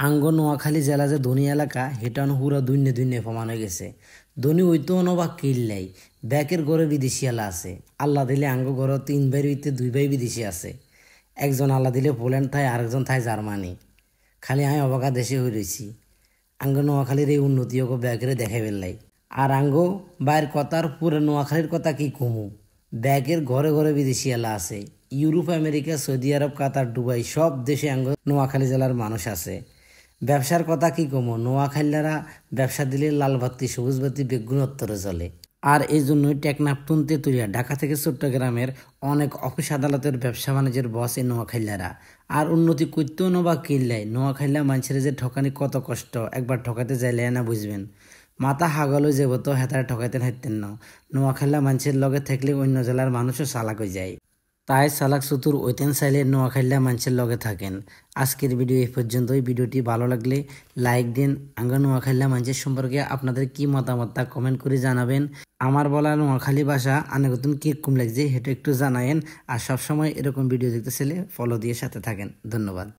আঙ্গ নোয়াখালী জেলা যে ধনী এলাকা হেটা পুরা দুইনে দুইনে প্রমাণ হয়ে গেছে। ধনী হইতো বা কিল্লাই ব্যাকের ঘরে বিদেশি এলা আছে। আল্লাহ দিলে আঙ্গ ঘর 3 ভাইয়ের ভিতরে 2 ভাই বিদেশি আছে। একজন আল্লাহ দিলে পোল্যান্ড থায়, আরেকজন থায় জার্মানি। খালি আমি অবাকা দেশে হয়ে রয়েছি। আঙ্গ নোয়াখালীর এই উন্নতি হোক ব্যাকেরে দেখে ফেললাই। আর আঙ্গ বাইরের কথার পুরো নোয়াখালীর কথা কি কমু, ব্যাগের ঘরে ঘরে বিদেশি এলা আছে। ইউরোপ, আমেরিকা, সৌদি আরব, কাতার, দুবাই সব দেশে আঙ্গ নোয়াখালী জেলার মানুষ আছে। ব্যবসার কথা কি কমো, নোয়াখালীরা ব্যবসা দিলে লাল বাতি, সবুজ বাতি, বেগুন উত্তরে চলে। আর এই জন্যই টেকনাফ, তেঁতুলিয়া, ঢাকা থেকে চট্টগ্রামের অনেক অফিস আদালতের ব্যবসা বাণিজ্যের বস এই নোয়াখালীরা। আর উন্নতি করতেও বা কিল্লাই নোয়াখালীরা মানুষের যে ঠকানি কত কষ্ট, একবার ঠকাতে যাইলে না বুঝবেন। মাথা হাগল হয়ে যাব তো হেতারে ঠকাইতে হাইতেন না। নোয়াখালীরা মানুষের লগে থাকলে অন্য জেলার মানুষও চালাক হয়ে যায়। তাই চালাক চতুর ওইতেন চাইলে নোয়াখালীরা মানুষের লগে থাকেন। আজকের ভিডিও এই পর্যন্তই। ভিডিওটি ভালো লাগলে লাইক দিন। আঙ্গা নোয়াখালীরা মানুষের সম্পর্কে আপনাদের কি মতামত তা কমেন্ট করে জানাবেন। আমার বলা নোয়াখালী ভাষা আনেকতন কি কম লাগছে সেটা একটু জানায়েন। আর সবসময় এরকম ভিডিও দেখতে চাইলে ফলো দিয়ে সাথে থাকেন। ধন্যবাদ।